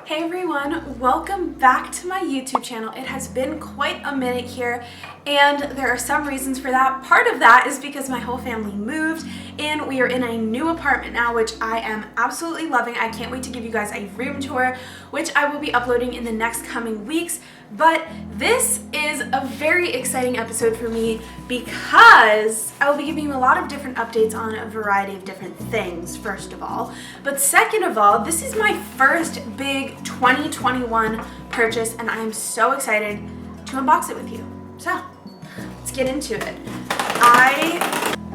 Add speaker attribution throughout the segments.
Speaker 1: Hey everyone, welcome back to my YouTube channel. It has been quite a minute here and there are some reasons for that. Part of that is because my whole family moved and we are in a new apartment now, which I am absolutely loving. I can't wait to give you guys a room tour, which I will be uploading in the next coming weeks. But this is a very exciting episode for me because I will be giving you a lot of different updates on a variety of different things, first of all. But second of all, this is my first big 2021 purchase and I am so excited to unbox it with you. So, let's get into it. I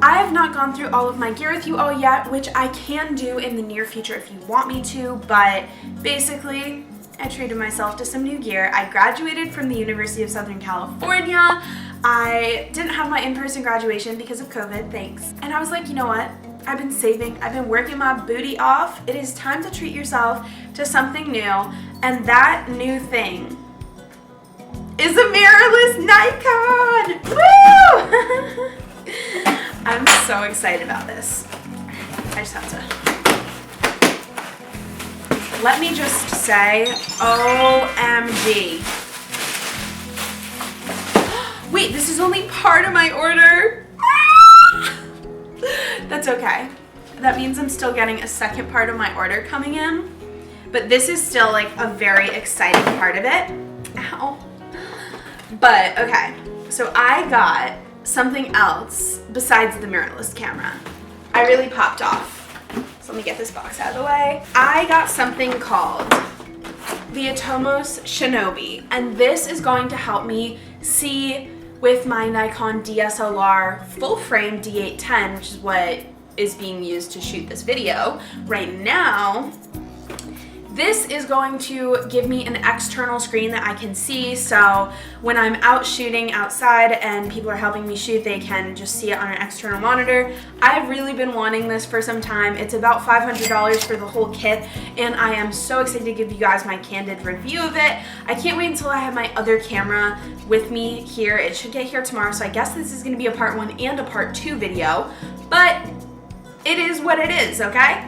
Speaker 1: have not gone through all of my gear with you all yet, which I can do in the near future if you want me to, but basically, I treated myself to some new gear. I graduated from the University of Southern California. I didn't have my in-person graduation because of COVID, thanks. And I was like, you know what? I've been saving, I've been working my booty off. It is time to treat yourself to something new. And that new thing is a mirrorless Nikon! Woo! I'm so excited about this. I just have to. Let me just say, OMG. Wait, this is only part of my order. That's okay. That means I'm still getting a second part of my order coming in, but this is still like a very exciting part of it. Ow. But okay, so I got something else besides the mirrorless camera. I really popped off. So let me get this box out of the way. I got something called the Atomos Shinobi, and this is going to help me see with my Nikon DSLR full frame D810, which is what is being used to shoot this video right now. This is going to give me an external screen that I can see, so when I'm out shooting outside and people are helping me shoot, they can just see it on an external monitor. I've really been wanting this for some time. It's about $500 for the whole kit, and I am so excited to give you guys my candid review of it. I can't wait until I have my other camera with me here. It should get here tomorrow, so I guess this is gonna be a part 1 and a part 2 video, but it is what it is, okay?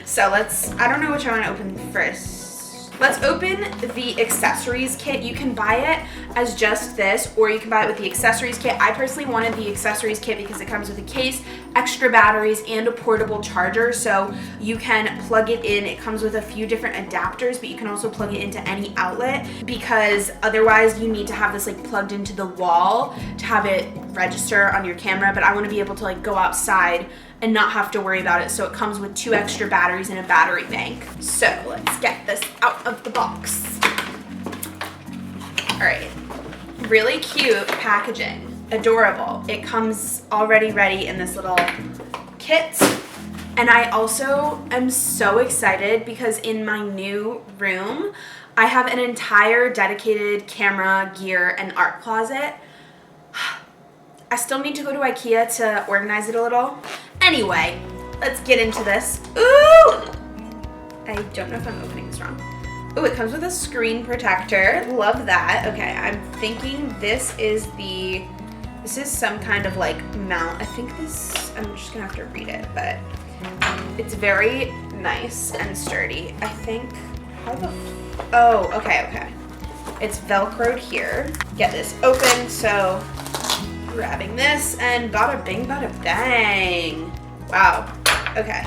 Speaker 1: So I don't know which I want to open first. Let's open the accessories kit. You can buy it as just this, or you can buy it with the accessories kit. I personally wanted the accessories kit because it comes with a case, extra batteries, and a portable charger, so you can plug it in. It comes with a few different adapters, but you can also plug it into any outlet because otherwise you need to have this like plugged into the wall to have it register on your camera, but I want to be able to like go outside and not have to worry about it, so it comes with 2 extra batteries and a battery bank. So let's get this out of the box. All right, really cute packaging, adorable. It comes already ready in this little kit. And I also am so excited because in my new room, I have an entire dedicated camera, gear, and art closet. I still need to go to IKEA to organize it a little. Anyway, let's get into this. Ooh! I don't know if I'm opening this wrong. Ooh, it comes with a screen protector. Love that. Okay, I'm thinking this is some kind of like mount. I think I'm just gonna have to read it, but it's very nice and sturdy. I think, oh, okay. It's Velcroed here. Get this open, so grabbing this and bada bing bada bang. Wow. Okay.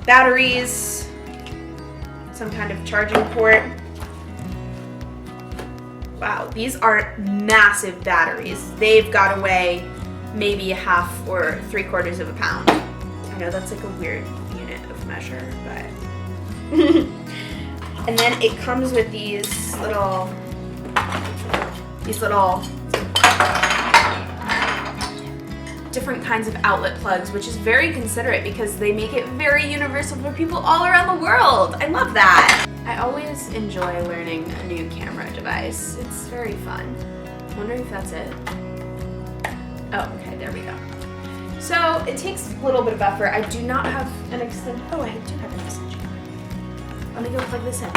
Speaker 1: Batteries, some kind of charging port. Wow, these are massive batteries. They've got to weigh maybe 1/2 or 3/4 of a pound. I know that's like a weird unit of measure, but and then it comes with these little different kinds of outlet plugs, which is very considerate because they make it very universal for people all around the world. I love that. I always enjoy learning a new camera device. It's very fun. I'm wondering if that's it. Oh, okay, there we go. So it takes a little bit of effort. I do not have an extension. Oh, I do have an extension. Let me go plug this in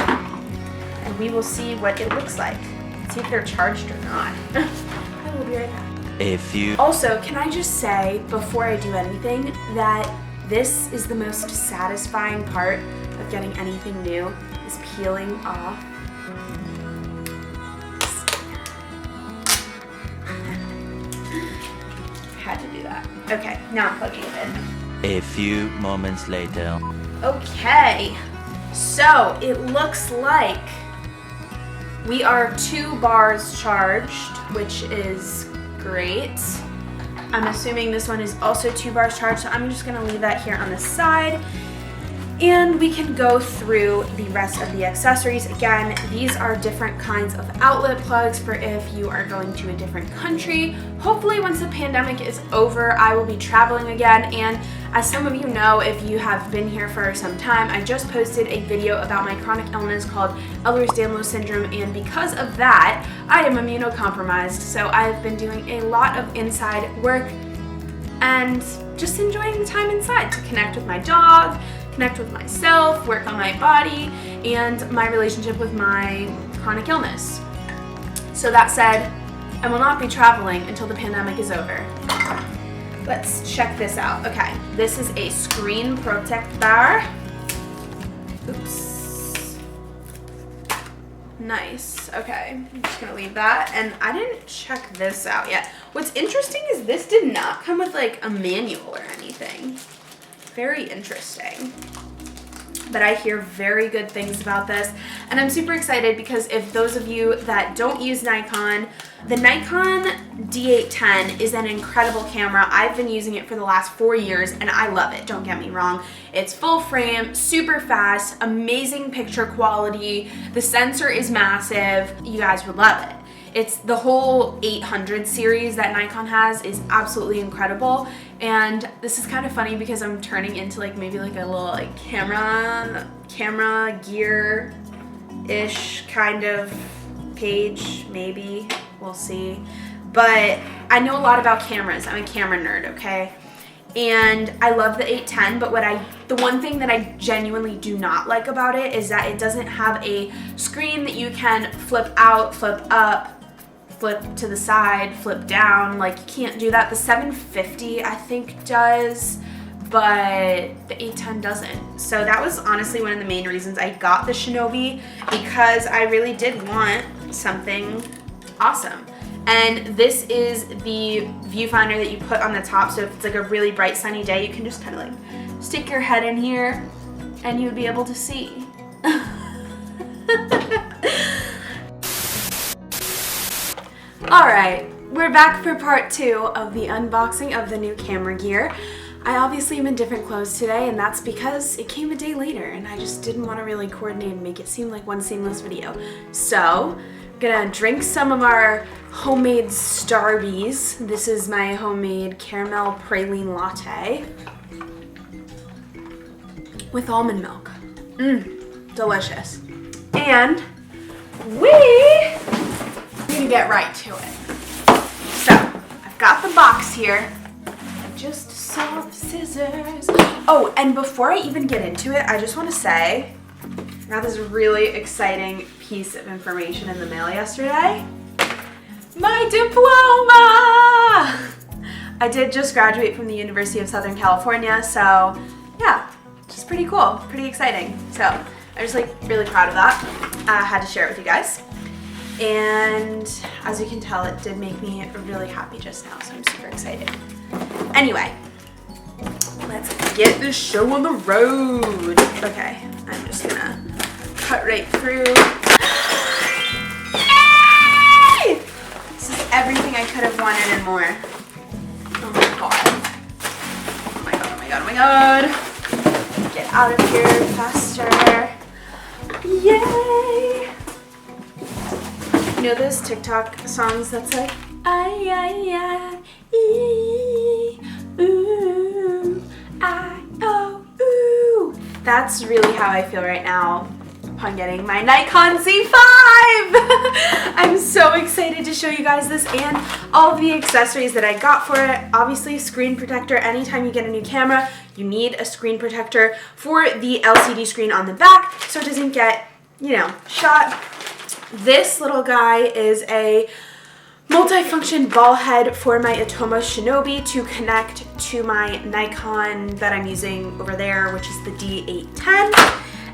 Speaker 1: and we will see what it looks like. See if they're charged or not. I will be right back. Also, can I just say, before I do anything, that this is the most satisfying part of getting anything new, is peeling off. Had to do that. Okay, now I'm plugging it in.
Speaker 2: A few moments later.
Speaker 1: Okay, so it looks like we are 2 bars charged, which is great. I'm assuming this one is also 2 bars charged, so I'm just gonna leave that here on the side. And we can go through the rest of the accessories. Again, these are different kinds of outlet plugs for if you are going to a different country. Hopefully once the pandemic is over, I will be traveling again. And as some of you know, if you have been here for some time, I just posted a video about my chronic illness called Ehlers-Danlos syndrome. And because of that, I am immunocompromised. So I've been doing a lot of inside work and just enjoying the time inside to connect with my dog, connect with myself, work on my body, and my relationship with my chronic illness. So that said, I will not be traveling until the pandemic is over. Let's check this out. Okay, this is a screen protect bar. Oops. Nice, okay, I'm just gonna leave that. And I didn't check this out yet. What's interesting is this did not come with like a manual or anything. Very interesting. But I hear very good things about this, and I'm super excited because if those of you that don't use Nikon, the Nikon D810 is an incredible camera. I've been using it for the last 4 years and I love it, don't get me wrong. It's full frame, super fast, amazing picture quality. The sensor is massive. You guys would love it. It's the whole 800 series that Nikon has is absolutely incredible. And this is kind of funny because I'm turning into like maybe like a little like camera gear-ish kind of page, maybe, we'll see. But I know a lot about cameras. I'm a camera nerd, okay? And I love the 810, but the one thing that I genuinely do not like about it is that it doesn't have a screen that you can flip out, flip up, flip to the side, flip down. Like, you can't do that. The 750 I think does, but the 810 doesn't. So that was honestly one of the main reasons I got the Shinobi, because I really did want something awesome. And this is the viewfinder that you put on the top, so if it's like a really bright sunny day, you can just kind of like stick your head in here and you would be able to see. Alright, we're back for part 2 of the unboxing of the new camera gear. I obviously am in different clothes today, and that's because it came a day later and I just didn't want to really coordinate and make it seem like one seamless video. So, I'm gonna drink some of our homemade Starbies. This is my homemade caramel praline latte with almond milk. Delicious. And we're gonna get right to it. So, I've got the box here. I just saw the scissors. Oh, and before I even get into it, I just want to say, I got this really exciting piece of information in the mail yesterday. My diploma! I did just graduate from the University of Southern California, so yeah, just pretty cool, pretty exciting. So I'm just like really proud of that. I had to share it with you guys. And as you can tell, it did make me really happy just now, so I'm super excited. Anyway, let's get this show on the road. Okay, I'm just gonna cut right through. Yay! This is everything I could have wanted and more. Oh my god. Oh my god, oh my god, oh my god. Get out of here faster. Yay! You know those TikTok songs that's like, ay, ay, ay, ee, ooh, I, oh, ooh. That's really how I feel right now upon getting my Nikon Z5. I'm so excited to show you guys this and all of the accessories that I got for it. Obviously, screen protector. Anytime you get a new camera, you need a screen protector for the LCD screen on the back so it doesn't get, you know, shot. This little guy is a multi-function ball head for my Atomo Shinobi to connect to my Nikon that I'm using over there, which is the D810.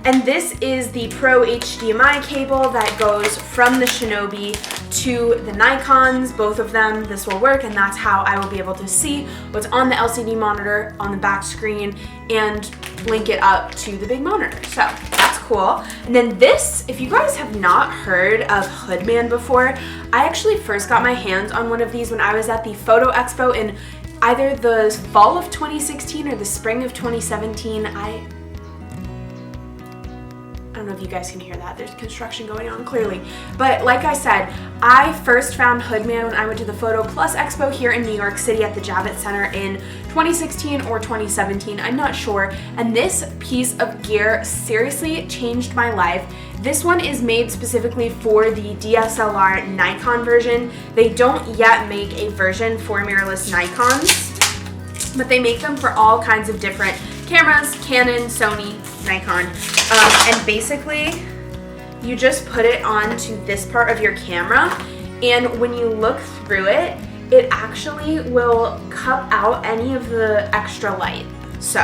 Speaker 1: And this is the Pro HDMI cable that goes from the Shinobi to the Nikons, both of them. This will work, and that's how I will be able to see what's on the LCD monitor on the back screen and link it up to the big monitor. So that's cool. And then this, if you guys have not heard of Hoodman before, I actually first got my hands on one of these when I was at the Photo Expo in either the fall of 2016 or the spring of 2017. I don't know if you guys can hear that. There's construction going on clearly. But like I said, I first found Hoodman when I went to the Photo Plus Expo here in New York City at the Javits Center in 2016 or 2017. I'm not sure. And this piece of gear seriously changed my life. This one is made specifically for the DSLR Nikon version. They don't yet make a version for mirrorless Nikons, but they make them for all kinds of different cameras, Canon, Sony, Nikon. And basically, you just put it onto this part of your camera, and when you look through it, it actually will cup out any of the extra light. So,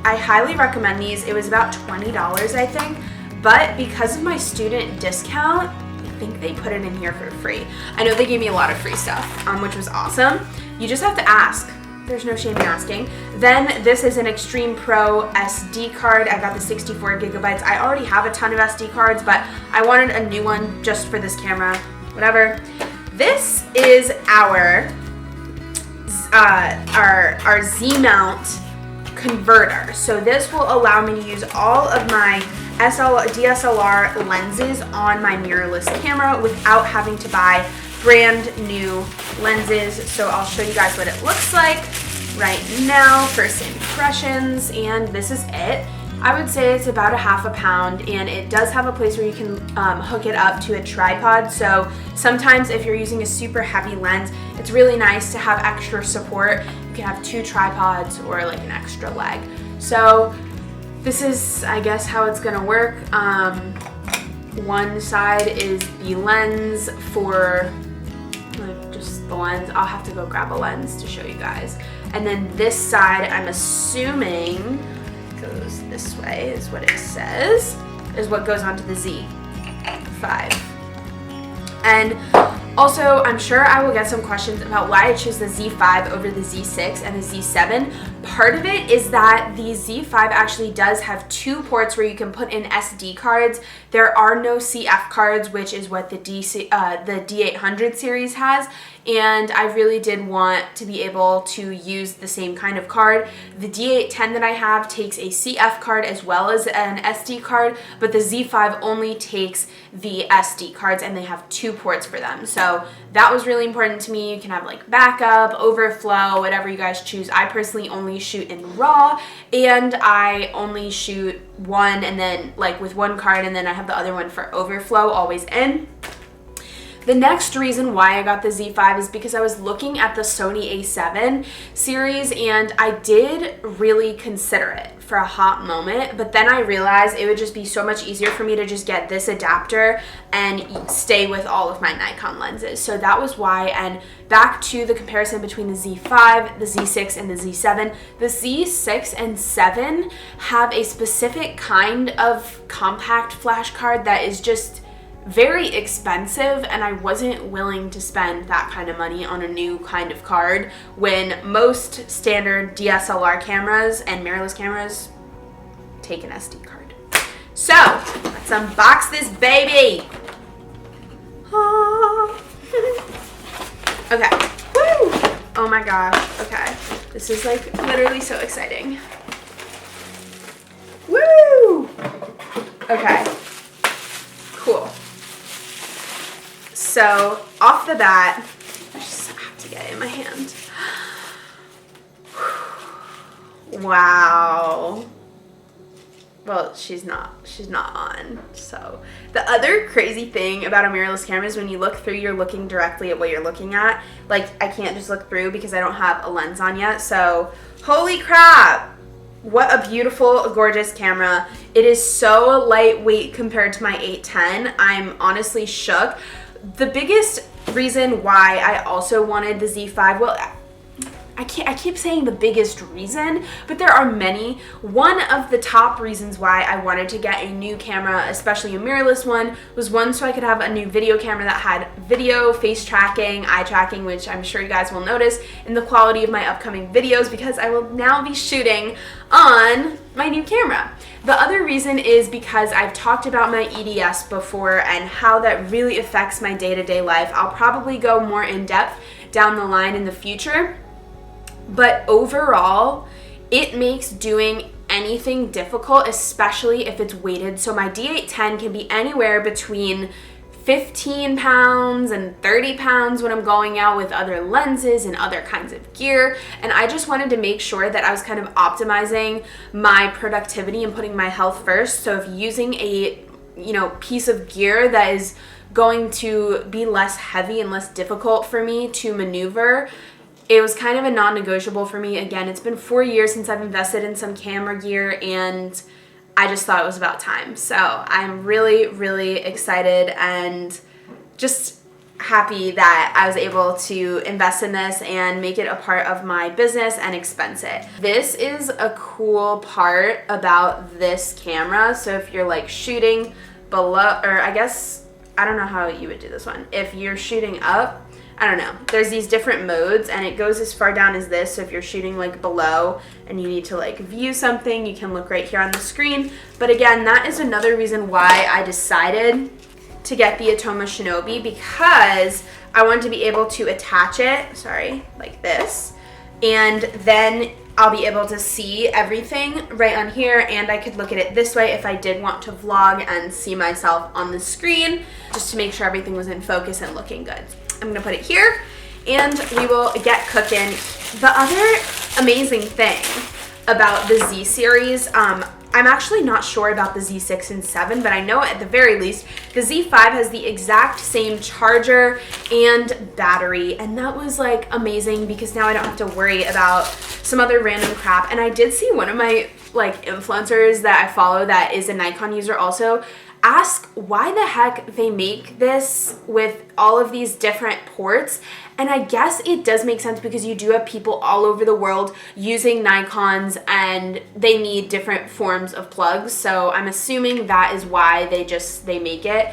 Speaker 1: I highly recommend these. It was about $20, I think. But because of my student discount, I think they put it in here for free. I know they gave me a lot of free stuff, which was awesome. You just have to ask. There's no shame in asking. Then this is an Extreme Pro SD card. I got the 64 gigabytes. I already have a ton of SD cards, but I wanted a new one just for this camera. Whatever. This is our Z-mount converter. So this will allow me to use all of my DSLR lenses on my mirrorless camera without having to buy brand new lenses. So I'll show you guys what it looks like right now, first impressions, and this is it. I would say it's about a half a pound, and it does have a place where you can hook it up to a tripod. So sometimes if you're using a super heavy lens, it's really nice to have extra support. You can have 2 tripods or like an extra leg. So this is, I guess, how it's gonna work. One side is the lens for like just the lens. I'll have to go grab a lens to show you guys. And then this side, I'm assuming, goes this way, is what it says, is what goes onto the Z5. And also, I'm sure I will get some questions about why I chose the Z5 over the Z6 and the Z7. Part of it is that the Z5 actually does have 2 ports where you can put in SD cards. There are no CF cards, which is what the D800 series has. And I really did want to be able to use the same kind of card. The D810 that I have takes a CF card as well as an SD card, but the Z5 only takes the SD cards, and they have 2 ports for them. So that was really important to me. You can have like backup, overflow, whatever you guys choose. I personally only shoot in RAW, and I only shoot one, and then like with one card, and then I have the other one for overflow always in. The next reason why I got the Z5 is because I was looking at the Sony A7 series, and I did really consider it for a hot moment, but then I realized it would just be so much easier for me to just get this adapter and stay with all of my Nikon lenses. So that was why. And back to the comparison between the Z5, the Z6, and the Z7. The Z6 and 7 have a specific kind of compact flash card that is just very expensive, and I wasn't willing to spend that kind of money on a new kind of card when most standard DSLR cameras and mirrorless cameras take an SD card. So let's unbox this baby. Okay. Woo! Oh my gosh. Okay. This is like literally so exciting. Woo! Okay. Cool. So, off the bat, I just have to get it in my hand. Wow. Well, she's not on. So, the other crazy thing about a mirrorless camera is when you look through, you're looking directly at what you're looking at. Like, I can't just look through because I don't have a lens on yet. So, holy crap. What a beautiful, gorgeous camera. It is so lightweight compared to my 810. I'm honestly shook. The biggest reason why I also wanted the Z5, well, I keep saying the biggest reason, but there are many. One of the top reasons why I wanted to get a new camera, especially a mirrorless one, was one, so I could have a new video camera that had video, face tracking, eye tracking, which I'm sure you guys will notice in the quality of my upcoming videos because I will now be shooting on my new camera. The other reason is because I've talked about my EDS before and how that really affects my day-to-day life. I'll probably go more in depth down the line in the future. But overall, it makes doing anything difficult, especially if it's weighted. So my D810 can be anywhere between 15 pounds and 30 pounds when I'm going out with other lenses and other kinds of gear. And I just wanted to make sure that I was kind of optimizing my productivity and putting my health first. So if using a, piece of gear that is going to be less heavy and less difficult for me to maneuver, it was kind of a non-negotiable for me. Again, it's been 4 years since I've invested in some camera gear, and I just thought it was about time. So I'm really, really excited and just happy that I was able to invest in this and make it a part of my business and expense it. This is a cool part about this camera. So if you're like shooting below, or I guess, I don't know how you would do this one. If you're shooting up, I don't know. There's these different modes and it goes as far down as this. So if you're shooting like below and you need to like view something, you can look right here on the screen. But again, that is another reason why I decided to get the Atoma Shinobi, because I wanted to be able to attach it, like this. And then I'll be able to see everything right on here, and I could look at it this way if I did want to vlog and see myself on the screen, just to make sure everything was in focus and looking good. I'm gonna put it here and we will get cooking. The other amazing thing about the Z series, I'm actually not sure about the Z6 and 7, but I know at the very least the Z5 has the exact same charger and battery, and that was like amazing because now I don't have to worry about some other random crap. And I did see one of my like influencers that I follow that is a Nikon user also ask why the heck they make this with all of these different ports. And I guess it does make sense because you do have people all over the world using Nikons and they need different forms of plugs. So I'm assuming that is why they make it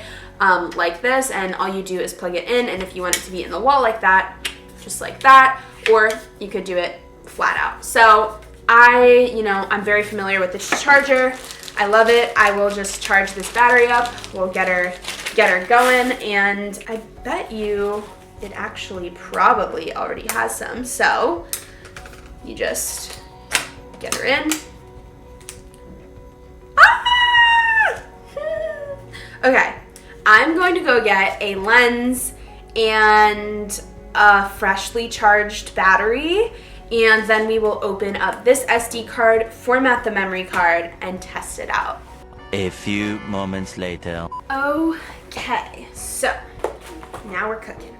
Speaker 1: like this, and all you do is plug it in, and if you want it to be in the wall like that, just like that, or you could do it flat out. So I'm very familiar with this charger. I love it. I will just charge this battery up. We'll get her going, and I bet you it actually probably already has some. So you just get her in. Ah! Okay, I'm going to go get a lens and a freshly charged battery, and then we will open up this SD card, format the memory card, and test it out.
Speaker 2: A few moments later.
Speaker 1: Okay, so now we're cooking.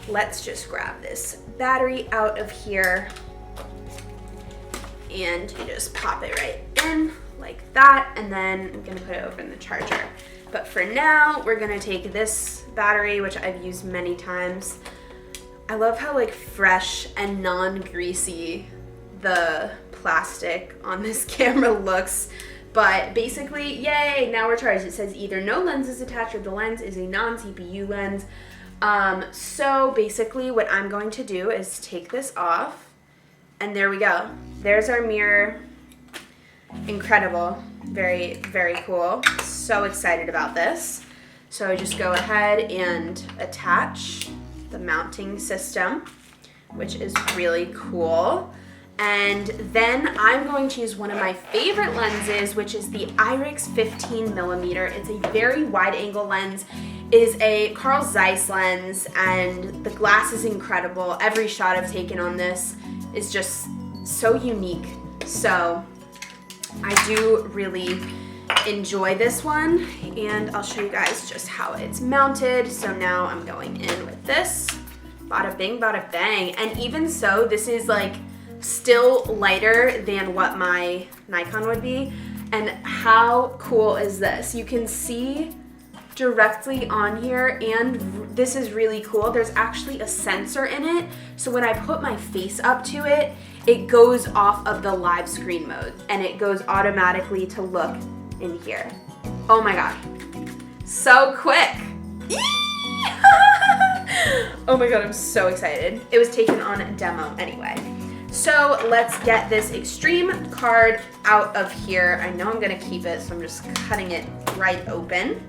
Speaker 1: Let's just grab this battery out of here and you just pop it right in like that, and then I'm gonna put it over in the charger. But for now, we're gonna take this battery, which I've used many times. I love how like fresh and non-greasy the plastic on this camera looks. But basically, yay, now we're charged. It says either no lens is attached or the lens is a non-CPU lens. So basically what I'm going to do is take this off, and there we go. There's our mirror. Incredible. Very, very cool. So excited about this. So just go ahead and attach the mounting system, which is really cool. And then I'm going to use one of my favorite lenses, which is the IRIX 15mm. It's a very wide angle lens. It is a Carl Zeiss lens, and the glass is incredible. Every shot I've taken on this is just so unique. So I do really enjoy this one, and I'll show you guys just how it's mounted. So now I'm going in with this. Bada bing, bada bang. And even so, this is like still lighter than what my Nikon would be. And how cool is this? You can see directly on here, and this is really cool. There's actually a sensor in it, so when I put my face up to it, it goes off of the live screen mode and it goes automatically to look in here. Oh my god, so quick. Oh my god, I'm so excited. It was taken on a demo anyway. So let's get this Extreme card out of here. I know I'm gonna keep it, so I'm just cutting it right open.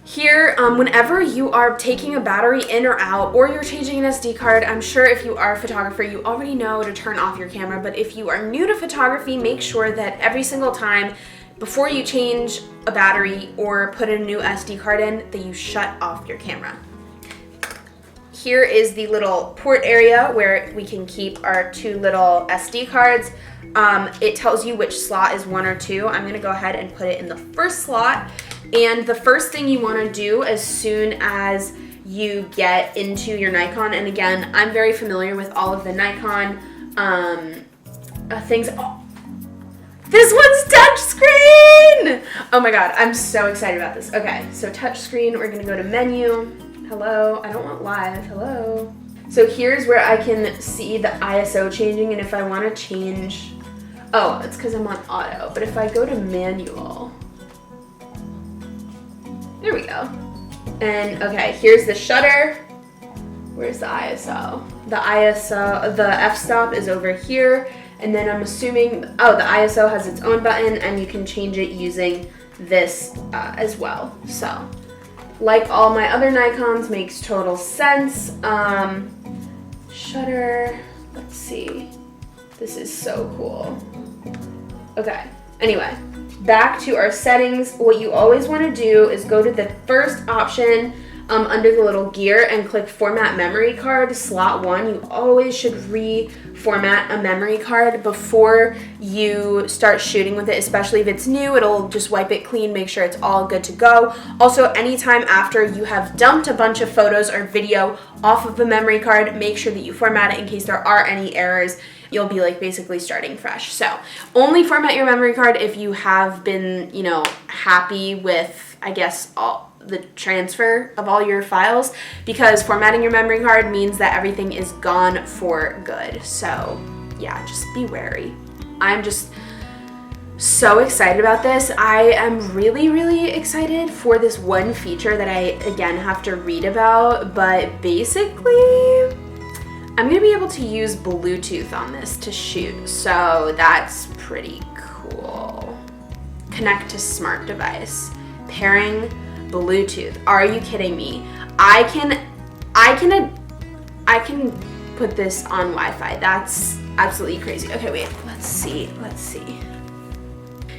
Speaker 1: Here, whenever you are taking a battery in or out, or you're changing an SD card, I'm sure if you are a photographer, you already know to turn off your camera, but if you are new to photography, make sure that every single time before you change a battery or put a new SD card in, that you shut off your camera. Here is the little port area where we can keep our 2 little SD cards. It tells you which slot is 1 or 2. I'm gonna go ahead and put it in the first slot. And the first thing you wanna do as soon as you get into your Nikon, and again, I'm very familiar with all of the Nikon things. Oh, this one's touchscreen! Oh my god, I'm so excited about this. Okay, so touchscreen, we're gonna go to menu. Hello, I don't want live, hello. So here's where I can see the ISO changing, and if I wanna change, oh, it's because I'm on auto, but if I go to manual, there we go. And okay, here's the shutter. Where's the ISO? The ISO, the f-stop is over here, and then I'm assuming, oh, the ISO has its own button, and you can change it using this as well, so. Like all my other Nikons, makes total sense. Shutter, let's see. This is so cool. Okay, anyway, back to our settings. What you always want to do is go to the first option under the little gear and click Format Memory Card, slot 1. You always should reformat a memory card before you start shooting with it, especially if it's new. It'll just wipe it clean, make sure it's all good to go. Also, anytime after you have dumped a bunch of photos or video off of the memory card, make sure that you format it in case there are any errors. You'll be like basically starting fresh. So only format your memory card if you have been, you know, happy with, I guess, all the transfer of all your files, because formatting your memory card means that everything is gone for good. So yeah, just be wary. I'm just so excited about this. I am really, really excited for this one feature that I, again, have to read about, but basically I'm gonna be able to use Bluetooth on this to shoot, so that's pretty cool. Connect to smart device, pairing Bluetooth. Are you kidding me? I can put this on Wi-Fi. That's absolutely crazy. Okay, wait, let's see.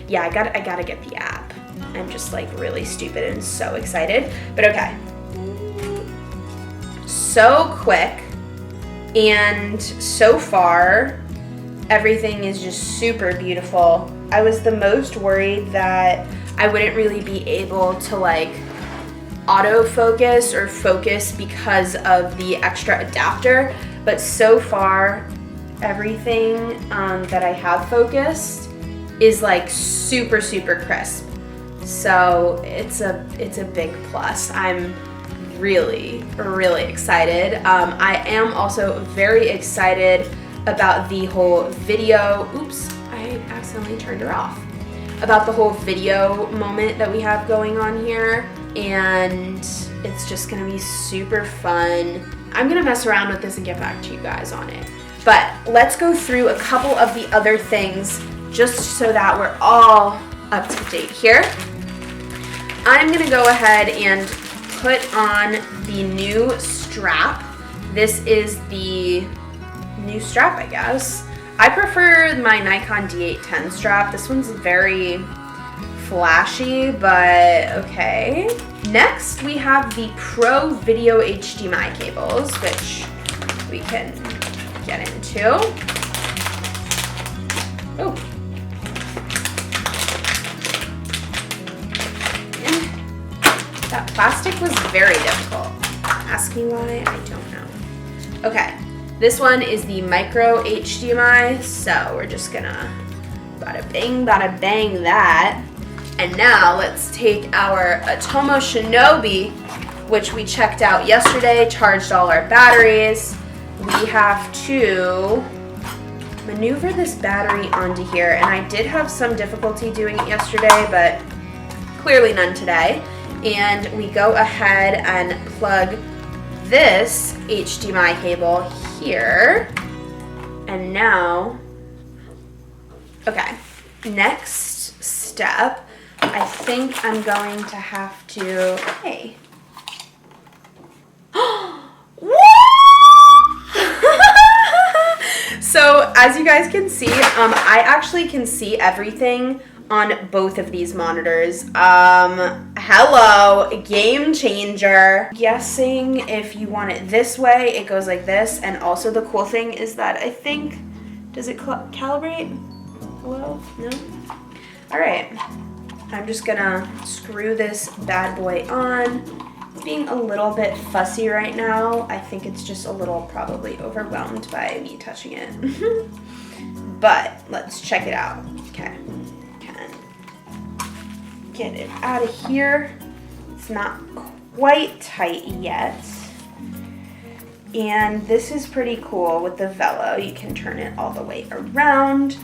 Speaker 1: Yeah, I gotta get the app. I'm just like really stupid and so excited, but okay. So quick, and so far, everything is just super beautiful. I was the most worried that I wouldn't really be able to like autofocus or focus because of the extra adapter, but so far everything that I have focused is like super, super crisp. So it's a big plus. I'm really, really excited. I am also very excited about the whole video. Oops, I accidentally turned her off. About the whole video moment that we have going on here, and it's just gonna be super fun. I'm gonna mess around with this and get back to you guys on it. But let's go through a couple of the other things just so that we're all up to date here. I'm gonna go ahead and put on the new strap. This is the new strap, I guess. I prefer my Nikon D810 strap. This one's very flashy, but okay. Next, we have the Pro Video HDMI cables, which we can get into. Oh. That plastic was very difficult. Ask me why, I don't know. Okay, this one is the micro HDMI, so we're just gonna bada bing that. And now let's take our Atomo Shinobi, which we checked out yesterday, charged all our batteries. We have to maneuver this battery onto here, and I did have some difficulty doing it yesterday, but clearly none today. And we go ahead and plug this HDMI cable here. And now, okay, next step, I think I'm going to have to, hey. So as you guys can see, I actually can see everything on both of these monitors. Hello, game changer. Guessing if you want it this way, it goes like this. And also the cool thing is that I think, does it calibrate? Hello? No? All right, I'm just gonna screw this bad boy on. It's being a little bit fussy right now. I think it's just a little probably overwhelmed by me touching it. But let's check it out. Okay. Get it out of here. It's not quite tight yet. And this is pretty cool with the Velo. You can turn it all the way around.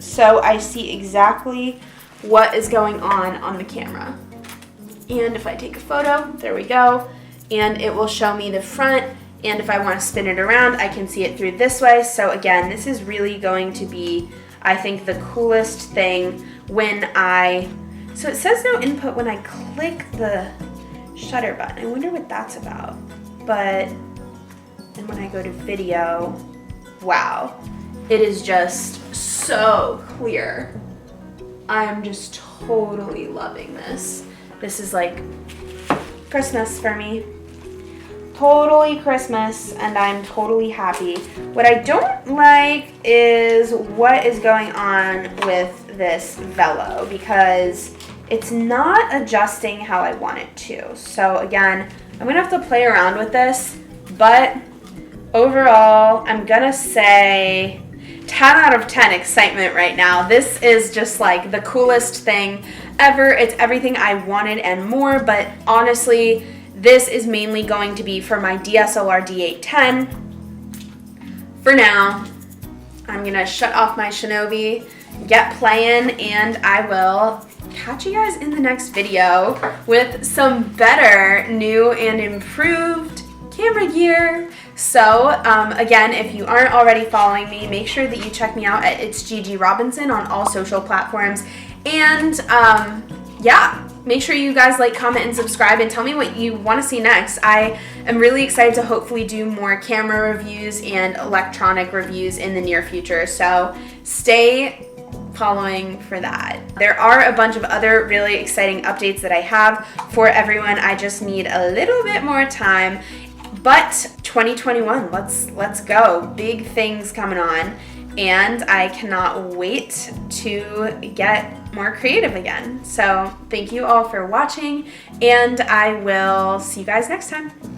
Speaker 1: So I see exactly what is going on the camera. And if I take a photo, there we go. And it will show me the front. And if I want to spin it around, I can see it through this way. So again, this is really going to be, I think, the coolest thing when so it says no input when I click the shutter button. I wonder what that's about. But then when I go to video, wow, it is just so clear. I'm just totally loving this. This is like Christmas for me. Totally Christmas, and I'm totally happy. What I don't like is what is going on with this Velo, because it's not adjusting how I want it to. So again, I'm gonna have to play around with this, but overall, I'm gonna say 10 out of 10 excitement right now. This is just like the coolest thing ever. It's everything I wanted and more, but honestly, this is mainly going to be for my DSLR D810. For now, I'm gonna shut off my Shinobi, get playing, and I will catch you guys in the next video with some better, new, and improved camera gear. So again, if you aren't already following me, make sure that you check me out at It's Gigi Robinson on all social platforms. And yeah, make sure you guys like, comment, and subscribe, and tell me what you want to see next. I am really excited to hopefully do more camera reviews and electronic reviews in the near future. So stay following for that. There are a bunch of other really exciting updates that I have for everyone. I just need a little bit more time. But 2021, let's go. Big things coming on, and I cannot wait to get more creative again. So thank you all for watching, and I will see you guys next time.